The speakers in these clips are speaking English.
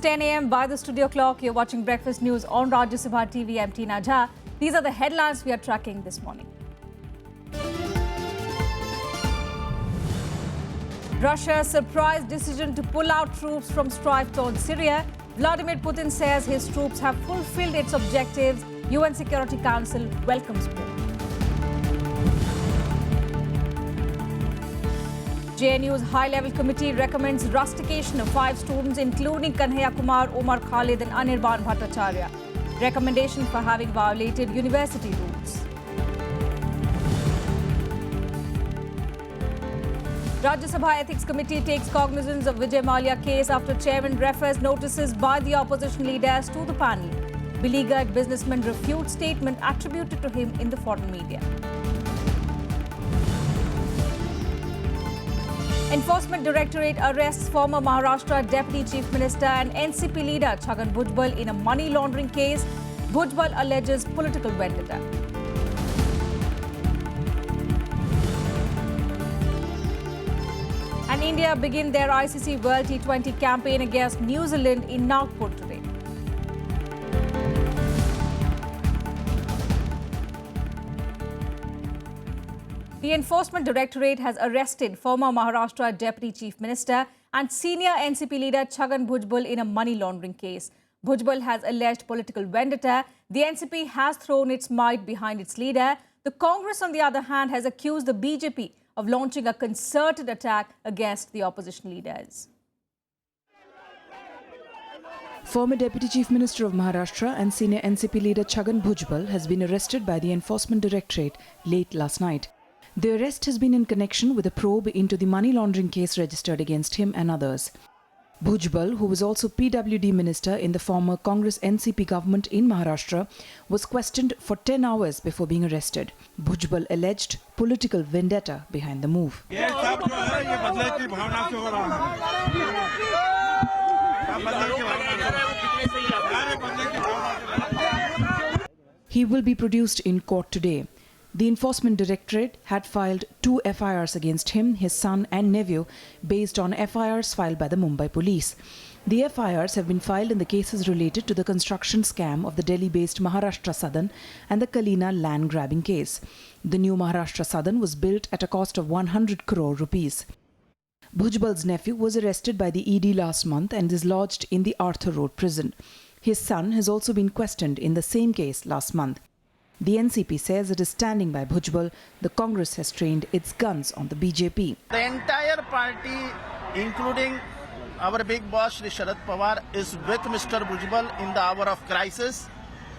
10 a.m. by the studio clock. You're watching Breakfast News on Rajya Sabha TV. I'm Tina Jha. These are the headlines we are tracking this morning. Russia's surprise decision to pull out troops from strife-torn Syria. Vladimir Putin says his troops have fulfilled its objectives. UN Security Council welcomes more. JNU's high-level committee recommends rustication of 5 students, including Kanhaiya Kumar, Umar Khalid and Anirban Bhattacharya. Recommendation for having violated university rules. Rajya Sabha Ethics Committee takes cognizance of Vijay Mallya case after chairman refers notices by the opposition leaders to the panel. Beleaguered businessman refutes statement attributed to him in the foreign media. Enforcement Directorate arrests former Maharashtra Deputy Chief Minister and NCP leader Chhagan Bhujbal in a money laundering case. Bhujbal alleges political vendetta. And India begin their ICC World T20 campaign against New Zealand in Nagpur today. The Enforcement Directorate has arrested former Maharashtra Deputy Chief Minister and senior NCP leader Chhagan Bhujbal in a money laundering case. Bhujbal has alleged political vendetta. The NCP has thrown its might behind its leader. The Congress, on the other hand, has accused the BJP of launching a concerted attack against the opposition leaders. Former Deputy Chief Minister of Maharashtra and senior NCP leader Chhagan Bhujbal has been arrested by the Enforcement Directorate late last night. The arrest has been in connection with a probe into the money laundering case registered against him and others. Bhujbal, who was also PWD minister in the former Congress NCP government in Maharashtra, was questioned for 10 hours before being arrested. Bhujbal alleged political vendetta behind the move. He will be produced in court today. The Enforcement Directorate had filed 2 FIRs against him, his son and nephew, based on FIRs filed by the Mumbai police. The FIRs have been filed in the cases related to the construction scam of the Delhi-based Maharashtra Sadan and the Kalina land grabbing case. The new Maharashtra Sadan was built at a cost of 100 crore rupees. Bhujbal's nephew was arrested by the ED last month and is lodged in the Arthur Road prison. His son has also been questioned in the same case last month. The NCP says it is standing by Bhujbal. The Congress has trained its guns on the BJP. The entire party, including our big boss Shri Sharad Pawar, is with Mr. Bhujbal in the hour of crisis,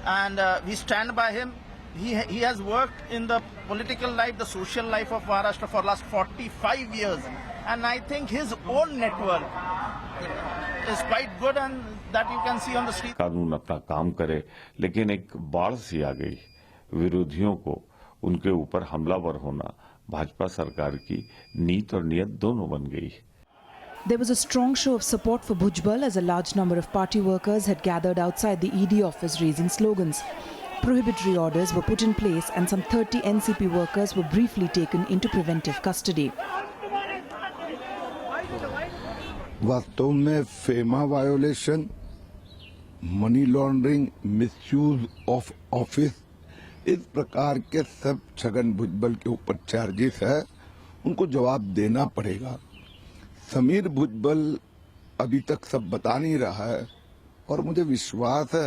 and we stand by him. He has worked in the political life, the social life of Maharashtra for last 45 years, and I think his own network is quite good, and that you can see on the street. कानून अपना काम करे, लेकिन एक बाढ़ सी आ गई। विरोधियों को उनके ऊपर हमलावर होना भाजपा सरकार की नीत और नियत दोनों बन गई। There was a strong show of support for Bhujbal as a large number of party workers had gathered outside the ED office raising slogans. Prohibitory orders were put in place and some 30 NCP workers were briefly taken into preventive custody. वास्तव में FEMA violation, money laundering, misuse of office, इस प्रकार के सब छगन भुजबल के ऊपर charges है, उनको जवाब देना पड़ेगा। समीर भुजबल अभी तक सब बता नहीं रहा है और मुझे विश्वास है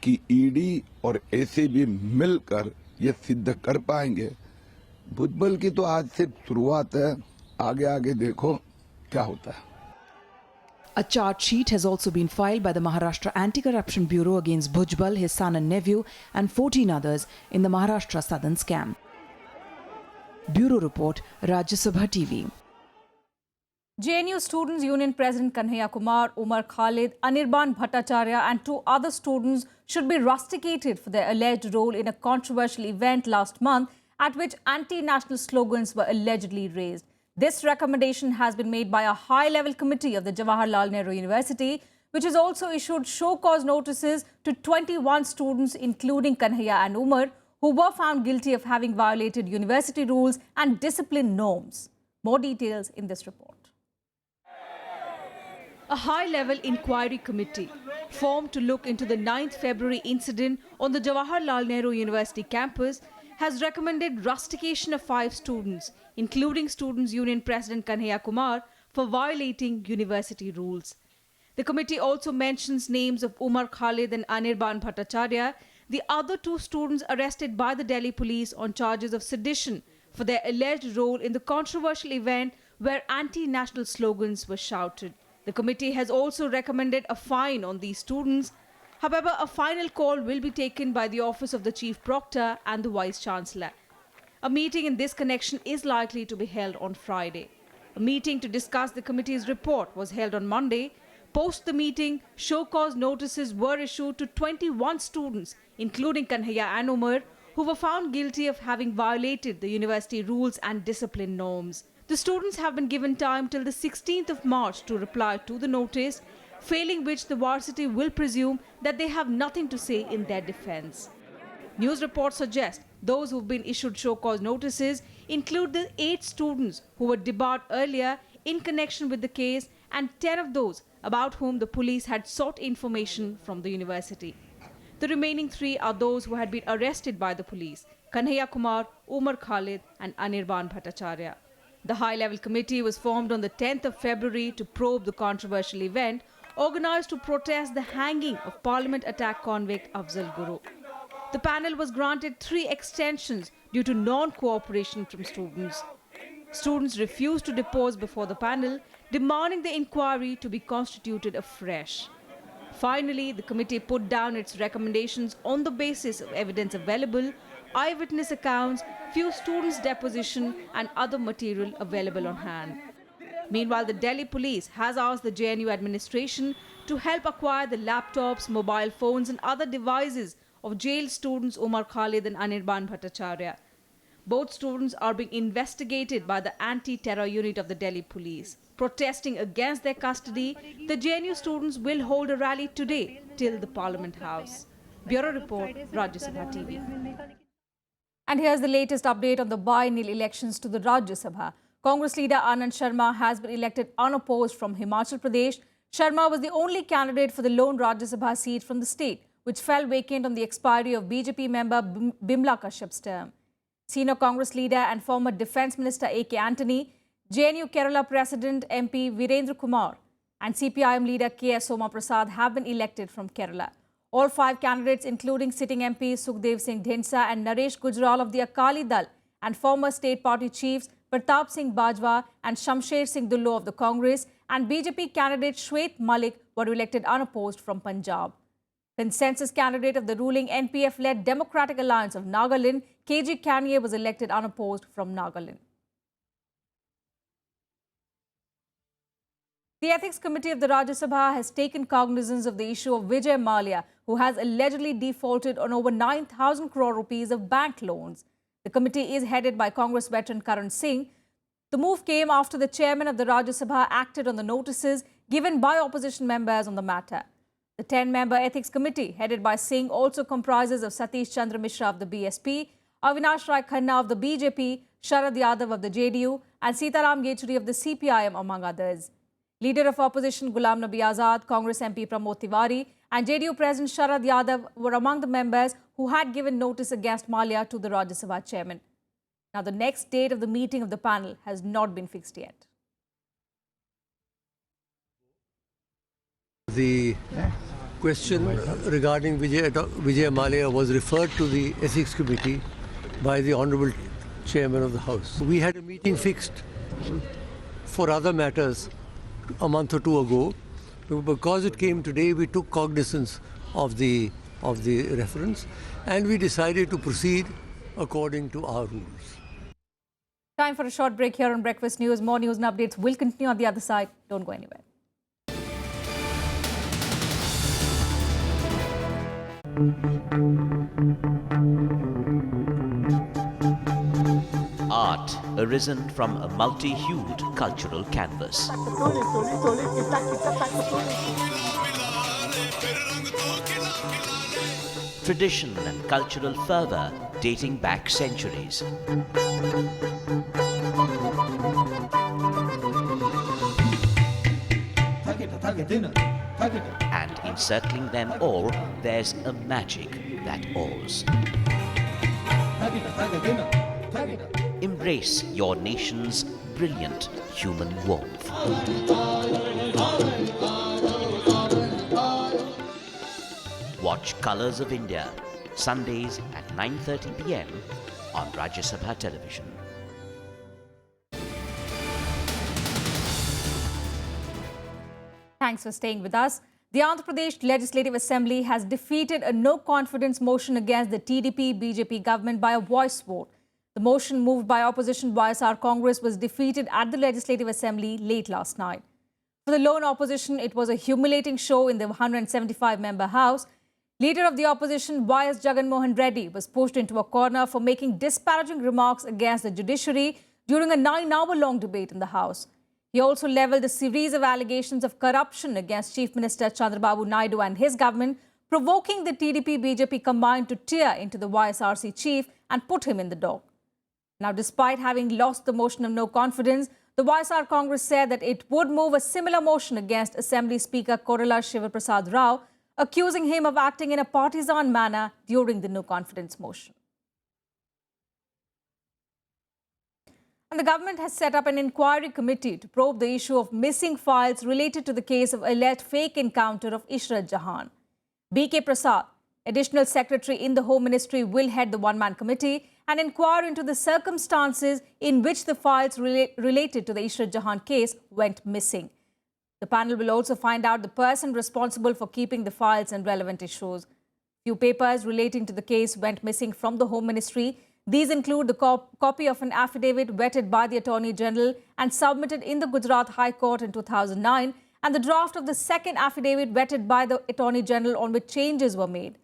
कि ईडी और एसीबी मिलकर ये सिद्ध कर पाएंगे। भुजबल की तो आज से शुरुआत है, आगे आगे देखो क्या होता है। A charge sheet has also been filed by the Maharashtra Anti-Corruption Bureau against Bhujbal, his son and nephew, and 14 others in the Maharashtra Southern scam. Bureau Report, Rajya Sabha TV. JNU Students' Union President Kanhaiya Kumar, Umar Khalid, Anirban Bhattacharya and 2 other students should be rusticated for their alleged role in a controversial event last month at which anti-national slogans were allegedly raised. This recommendation has been made by a high-level committee of the Jawaharlal Nehru University, which has also issued show-cause notices to 21 students, including Kanhaiya and Umar, who were found guilty of having violated university rules and discipline norms. More details in this report. A high-level inquiry committee formed to look into the 9th February incident on the Jawaharlal Nehru University campus has recommended rustication of 5 students, including Students' Union President Kanhaiya Kumar, for violating university rules. The committee also mentions names of Umar Khalid and Anirban Bhattacharya, the other 2 students arrested by the Delhi police on charges of sedition for their alleged role in the controversial event where anti-national slogans were shouted. The committee has also recommended a fine on these students. However, a final call will be taken by the Office of the Chief Proctor and the Vice Chancellor. A meeting in this connection is likely to be held on Friday. A meeting to discuss the committee's report was held on Monday. Post the meeting, show cause notices were issued to 21 students, including Kanhaiya and Umar, who were found guilty of having violated the university rules and discipline norms. The students have been given time till the 16th of March to reply to the notice, failing which the varsity will presume that they have nothing to say in their defense. News reports suggest those who've been issued show cause notices include the 8 students who were debarred earlier in connection with the case and 10 of those about whom the police had sought information from the university. The remaining 3 are those who had been arrested by the police: Kanhaiya Kumar, Umar Khalid and Anirban Bhattacharya. The high-level committee was formed on the 10th of February to probe the controversial event organized to protest the hanging of Parliament attack convict Afzal Guru. The panel was granted 3 extensions due to non-cooperation from students. Students refused to depose before the panel, demanding the inquiry to be constituted afresh. Finally, the committee put down its recommendations on the basis of evidence available, eyewitness accounts, few students' deposition and other material available on hand. Meanwhile, the Delhi police has asked the JNU administration to help acquire the laptops, mobile phones and other devices of jailed students Umar Khalid and Anirban Bhattacharya. Both students are being investigated by the anti-terror unit of the Delhi police. Protesting against their custody, the JNU students will hold a rally today till the Parliament House. Bureau Report, Rajya Sabha TV. And here's the latest update on the biennial elections to the Rajya Sabha. Congress leader Anand Sharma has been elected unopposed from Himachal Pradesh. Sharma was the only candidate for the lone Rajya Sabha seat from the state, which fell vacant on the expiry of BJP member Bimla Kashyap's term. Senior Congress leader and former Defence Minister A.K. Antony, JNU Kerala President MP Virendra Kumar and CPIM leader K.S. Soma Prasad have been elected from Kerala. All 5 candidates, including sitting MPs Sukhdev Singh Dhindsa and Naresh Gujral of the Akali Dal and former state party chiefs Pratap Singh Bajwa and Shamsher Singh Dullo of the Congress and BJP candidate Shwet Malik were elected unopposed from Punjab. Consensus candidate of the ruling NPF-led Democratic Alliance of Nagaland, KG Kanye, was elected unopposed from Nagaland. The Ethics Committee of the Rajya Sabha has taken cognizance of the issue of Vijay Mallya, who has allegedly defaulted on over 9,000 crore rupees of bank loans. The committee is headed by Congress veteran Karan Singh. The move came after the chairman of the Rajya Sabha acted on the notices given by opposition members on the matter. The 10-member Ethics Committee, headed by Singh, also comprises of Satish Chandra Mishra of the BSP, Avinash Rai Khanna of the BJP, Sharad Yadav of the JDU and Sitaram Yechuri of the CPIM, among others. Leader of opposition Ghulam Nabi Azad, Congress MP Pramod Tiwari and JDU President Sharad Yadav were among the members who had given notice against Mallya to the Rajya Sabha chairman. Now, the next date of the meeting of the panel has not been fixed yet. The question regarding Vijay Mallya was referred to the Ethics Committee by the Honourable Chairman of the House. We had a meeting fixed for other matters a month or 2 ago. Because it came today, we took cognizance of the reference and we decided to proceed according to our rules. Time for a short break here on Breakfast News. More news and updates will continue on the other side. Don't go anywhere. Art arisen from a multi-hued cultural canvas. Tradition and cultural fervour dating back centuries. And encircling them all, there's a magic that awes. Embrace your nation's brilliant human warmth. Watch Colours of India, Sundays at 9:30 p.m. on Rajya Sabha television. Thanks for staying with us. The Andhra Pradesh Legislative Assembly has defeated a no-confidence motion against the TDP-BJP government by a voice vote. The motion moved by opposition YSR Congress was defeated at the Legislative Assembly late last night. For the lone opposition, it was a humiliating show in the 175-member House. Leader of the opposition, Y.S. Jagan Mohan Reddy, was pushed into a corner for making disparaging remarks against the judiciary during a 9-hour-long debate in the House. He also levelled a series of allegations of corruption against Chief Minister Chandrababu Naidu and his government, provoking the TDP-BJP combined to tear into the YSRC chief and put him in the dock. Now, despite having lost the motion of no confidence, the YSR Congress said that it would move a similar motion against Assembly Speaker Korala Shivaprasad Rao, accusing him of acting in a partisan manner during the no confidence motion. And the government has set up an inquiry committee to probe the issue of missing files related to the case of alleged fake encounter of Ishrat Jahan. B.K. Prasad, Additional Secretary in the Home Ministry, will head the one-man committee and inquire into the circumstances in which the files related to the Ishrat Jahan case went missing. The panel will also find out the person responsible for keeping the files and relevant issues. Few papers relating to the case went missing from the Home Ministry. These include the copy of an affidavit vetted by the Attorney General and submitted in the Gujarat High Court in 2009, and the draft of the second affidavit vetted by the Attorney General on which changes were made.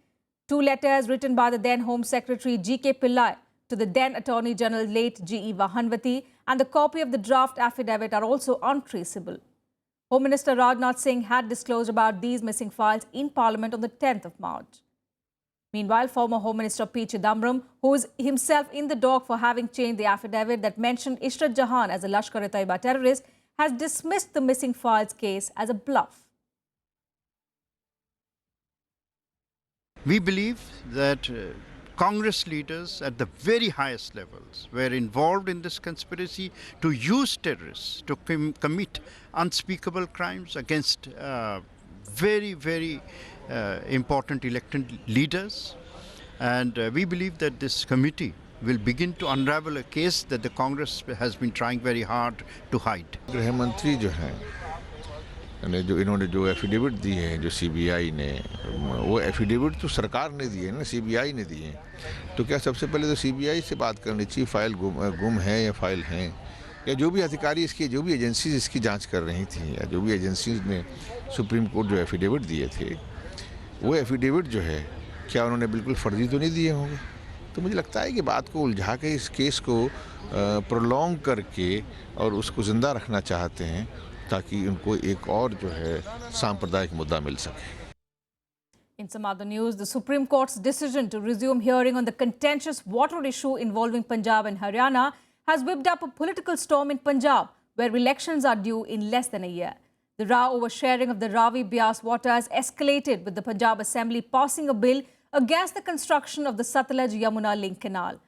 2 letters written by the then Home Secretary G.K. Pillai to the then Attorney General late G.E. Vahanvati, and the copy of the draft affidavit are also untraceable. Home Minister Rajnath Singh had disclosed about these missing files in Parliament on the 10th of March. Meanwhile, former Home Minister P. Chidambaram, who is himself in the dock for having changed the affidavit that mentioned Ishrat Jahan as a Lashkar-e-Taiba terrorist, has dismissed the missing files case as a bluff. We believe that Congress leaders at the very highest levels were involved in this conspiracy to use terrorists to commit unspeakable crimes against very, very important elected leaders. And we believe that this committee will begin to unravel a case that the Congress has been trying very hard to hide. गृह मंत्री जो हैं इन्होंने जो affidavit दी है जो CBI ने, वो एफिडेविट तो सरकार ने दी है ना, सीबीआई ने दी है। तो क्या सबसे पहले तो सीबीआई से बात करनी चाहिए, फाइल गुम है या फाइल हैं, या जो भी अधिकारी इसकी, जो भी एजेंसीज इसकी जांच कर रही थी, या जो भी एजेंसीज ने सुप्रीम कोर्ट जो एफिडेविट दिए थे, वो एफिडेविट जो है क्या उन्होंने बिल्कुल फर्जी तो नहीं दिए होंगे। तो मुझे लगता है कि बात को उलझा के इस केस को प्रोलॉन्ग करके और उसको ज़िंदा रखना चाहते हैं ताकि उनको एक और जो है सांप्रदायिक मुद्दा मिल सके। In some other news, the Supreme Court's decision to resume hearing on the contentious water issue involving Punjab and Haryana has whipped up a political storm in Punjab, where elections are due in less than a year. The row over sharing of the Ravi Bias waters escalated, with the Punjab Assembly passing a bill against the construction of the Satluj-Yamuna link canal.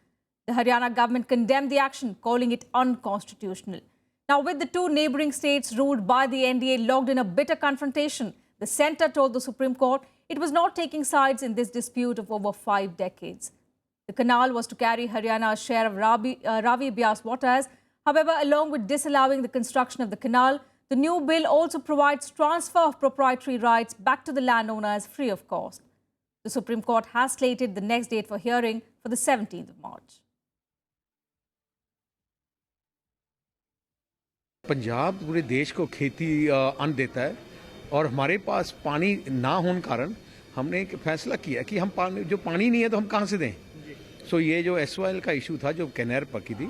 The Haryana government condemned the action, calling it unconstitutional. Now, with the 2 neighbouring states ruled by the NDA locked in a bitter confrontation, the centre told the Supreme Court it was not taking sides in this dispute of over 5 decades. The canal was to carry Haryana's share of Ravi Bias waters. However, along with disallowing the construction of the canal, the new bill also provides transfer of proprietary rights back to the landowners free of cost. The Supreme Court has slated the next date for hearing for the 17th of March. Punjab पूरे देश को खेती अन्न देता है और हमारे पास पानी ना होने कारण हमने एक फैसला किया कि हम जो पानी नहीं है तो हम कहाँ से दें। सो ये जो SYL का इशू था जो कैनार पकी थी,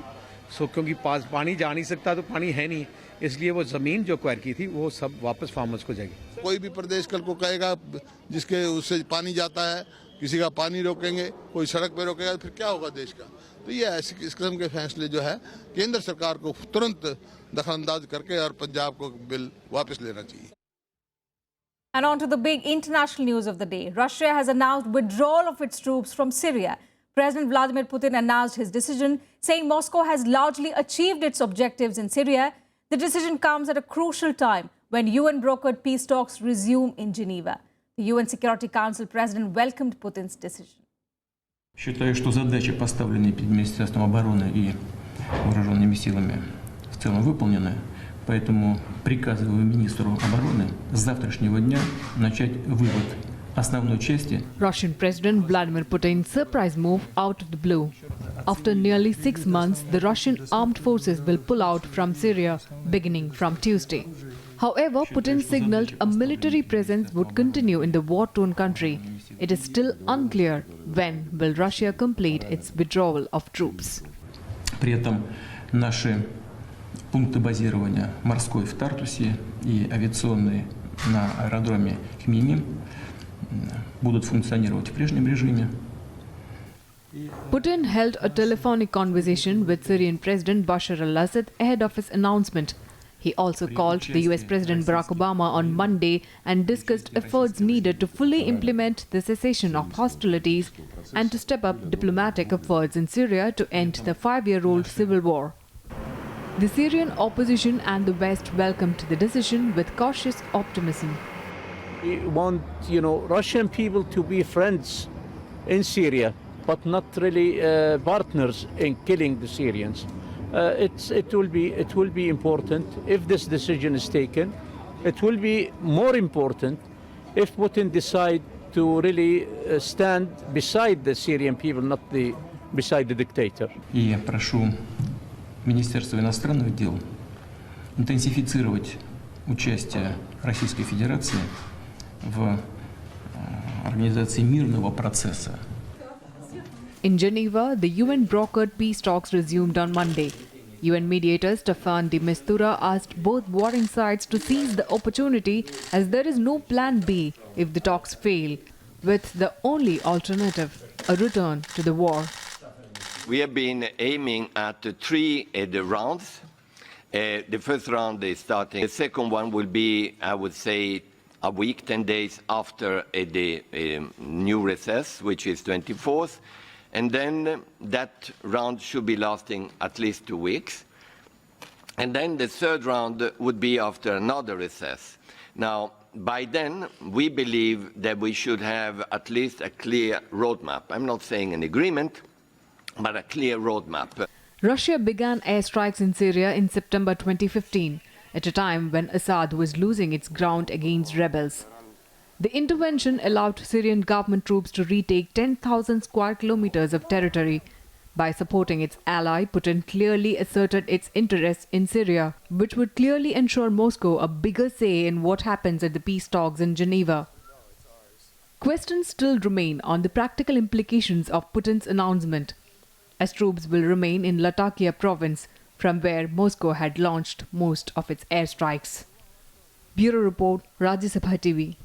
सो क्योंकि पास पानी जा नहीं सकता तो पानी है नहीं, इसलिए वो ज़मीन जो क्वायर की थी वो सब वापस फार्मर्स को जाएगी। कोई भी प्रदेश कल को कहेगा जिसके उससे पानी जाता है, किसी का पानी रोकेंगे, कोई सड़क पे रोकेगा, फिर क्या होगा देश का। तो ये ऐसे इस किस्म के फैसले जो है केंद्र सरकार को तुरंत दखलअंदाज करके और पंजाब को बिल वापस लेना चाहिए। And on to the big international news of the day. Russia has announced withdrawal of its troops from Syria. President Vladimir Putin announced his decision, saying Moscow has largely achieved its objectives in Syria. The decision comes at a crucial time when UN-brokered peace talks resume in Geneva. The UN Security Council President welcomed Putin's decision. Считаю, что задачи, поставленные перед Министерством обороны и вооруженными силами, в целом выполнены. Поэтому приказываю министру обороны с завтрашнего дня начать вывод основной части. Russian President Vladimir Putin's surprise move out of the blue. After nearly 6 months, the Russian armed forces will pull out from Syria beginning from Tuesday. However, Putin signaled a military presence would continue in the war-torn country. It is still unclear when will Russia complete its withdrawal of troops. При этом наши пункты базирования морской в Тартусе и авиационные на аэродроме Хмеймим будут функционировать в прежнем режиме. Putin held a telephonic conversation with Syrian President Bashar al-Assad ahead of his announcement. He also called the US President Barack Obama on Monday and discussed efforts needed to fully implement the cessation of hostilities and to step up diplomatic efforts in Syria to end the 5-year-old civil war. The Syrian opposition and the West welcomed the decision with cautious optimism. We want, Russian people to be friends in Syria, but not really partners in killing the Syrians. It will be important if this decision is taken. It will be more important if Putin decides to really stand beside the Syrian people, not beside the dictator. И прошу Министерство иностранных дел интенсифицировать участие Российской Федерации в организации мирного процесса. In Geneva, the UN-brokered peace talks resumed on Monday. UN mediator Staffan de Mistura asked both warring sides to seize the opportunity as there is no plan B if the talks fail, with the only alternative, a return to the war. We have been aiming at 3 rounds. The first round is starting. The second one will be, I would say, a week, 10 days after the new recess, which is 24th. And then that round should be lasting at least 2 weeks. And then the third round would be after another recess. Now, by then, we believe that we should have at least a clear roadmap. I'm not saying an agreement, but a clear roadmap. Russia began airstrikes in Syria in September 2015, at a time when Assad was losing its ground against rebels. The intervention allowed Syrian government troops to retake 10,000 square kilometers of territory. By supporting its ally, Putin clearly asserted its interests in Syria, which would clearly ensure Moscow a bigger say in what happens at the peace talks in Geneva. Questions still remain on the practical implications of Putin's announcement, as troops will remain in Latakia province, from where Moscow had launched most of its airstrikes. Bureau Report, Rajya Sabha TV.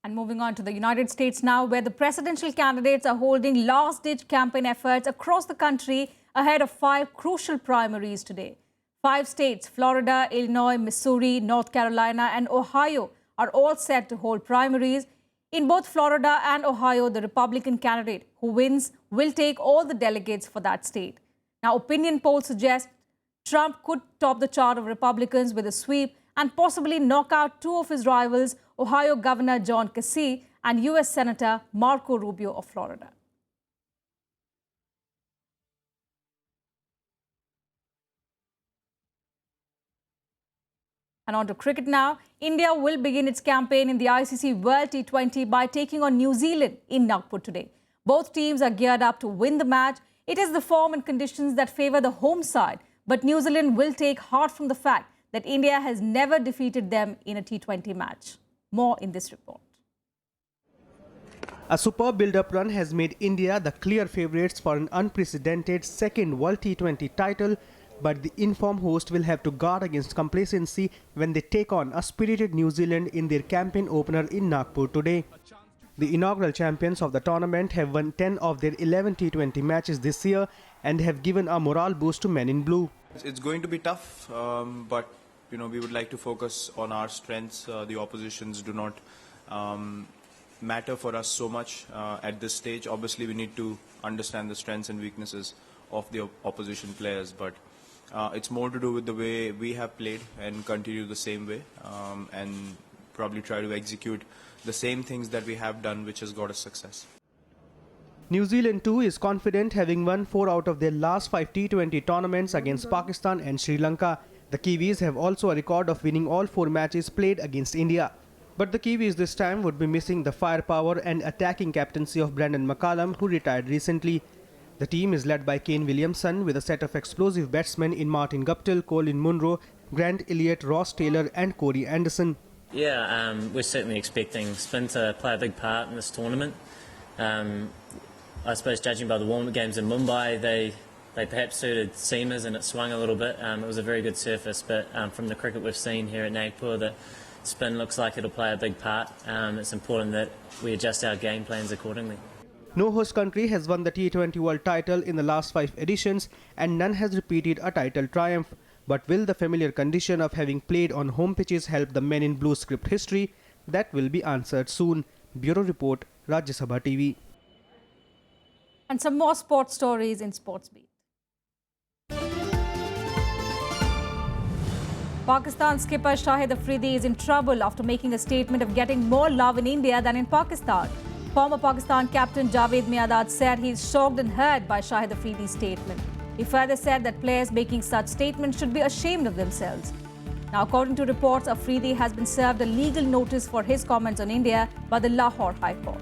And moving on to the United States now, where the presidential candidates are holding last-ditch campaign efforts across the country ahead of 5 crucial primaries today. 5 states, Florida, Illinois, Missouri, North Carolina and Ohio, are all set to hold primaries. In both Florida and Ohio, the Republican candidate who wins will take all the delegates for that state. Now, opinion polls suggest Trump could top the chart of Republicans with a sweep and possibly knock out 2 of his rivals, Ohio Governor John Kasich and U.S. Senator Marco Rubio of Florida. And on to cricket now. India will begin its campaign in the ICC World T20 by taking on New Zealand in Nagpur today. Both teams are geared up to win the match. It is the form and conditions that favour the home side, but New Zealand will take heart from the fact that India has never defeated them in a T20 match. More in this report. A superb build-up run has made India the clear favourites for an unprecedented second World T20 title, but the informed host will have to guard against complacency when they take on a spirited New Zealand in their campaign opener in Nagpur today. The inaugural champions of the tournament have won 10 of their 11 T20 matches this year and have given a morale boost to men in blue. It's going to be tough, but we would like to focus on our strengths. The oppositions do not matter for us so much at this stage. Obviously, we need to understand the strengths and weaknesses of the opposition players, but it's more to do with the way we have played and continue the same way, and probably try to execute the same things that we have done, which has got us success. New Zealand too is confident, having won 4 out of their last 5 T20 tournaments against Pakistan and Sri Lanka. The Kiwis have also a record of winning all 4 matches played against India. But the Kiwis this time would be missing the firepower and attacking captaincy of Brandon McCallum, who retired recently. The team is led by Kane Williamson with a set of explosive batsmen in Martin Guptill, Colin Munro, Grant Elliott, Ross Taylor and Corey Anderson. Yeah, we're certainly expecting spin to play a big part in this tournament. I suppose judging by the warm-up games in Mumbai, they perhaps suited seamers and it swung a little bit. It was a very good surface, but from the cricket we've seen here at Nagpur, the spin looks like it'll play a big part. It's important that we adjust our game plans accordingly. No host country has won the T20 World title in the last 5 editions and none has repeated a title triumph. But will the familiar condition of having played on home pitches help the Men in Blue script history? That will be answered soon. Bureau Report, Rajya Sabha TV. And some more sports stories in Sports Beat. Pakistan skipper Shahid Afridi is in trouble after making a statement of getting more love in India than in Pakistan. Former Pakistan captain Javed Miandad said he is shocked and hurt by Shahid Afridi's statement. He further said that players making such statements should be ashamed of themselves. Now, according to reports, Afridi has been served a legal notice for his comments on India by the Lahore High Court.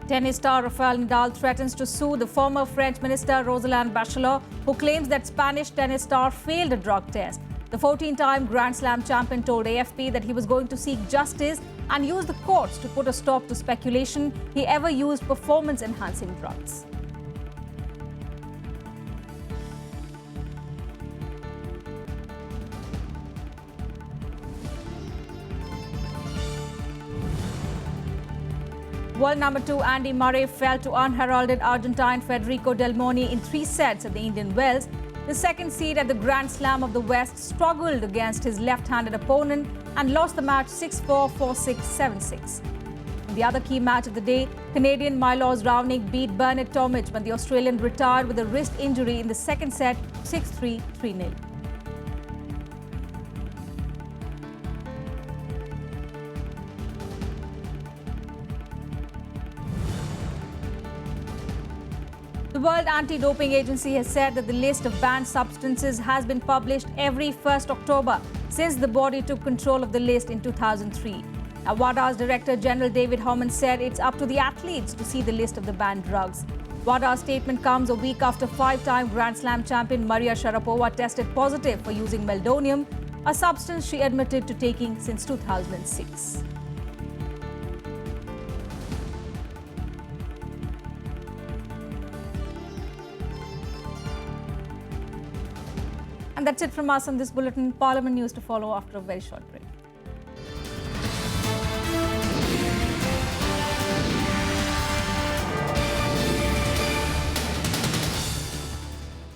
Tennis star Rafael Nadal threatens to sue the former French minister Rosalind Bachelot, who claims that Spanish tennis star failed a drug test. The 14-time Grand Slam champion told AFP that he was going to seek justice and use the courts to put a stop to speculation he ever used performance-enhancing drugs. World number 2 Andy Murray fell to unheralded Argentine Federico Del Moni in 3 sets at the Indian Wells. The second seed at the Grand Slam of the West struggled against his left-handed opponent and lost the match 6-4, 4-6, 7-6. In the other key match of the day, Canadian Milos Raonic beat Bernard Tomic when the Australian retired with a wrist injury in the second set 6-3, 3-0. The World Anti-Doping Agency has said that the list of banned substances has been published every 1st October since the body took control of the list in 2003. Now, WADA's Director General David Homan said it's up to the athletes to see the list of the banned drugs. WADA's statement comes a week after 5-time Grand Slam champion Maria Sharapova tested positive for using meldonium, a substance she admitted to taking since 2006. And that's it from us on this bulletin. Parliament news to follow after a very short break.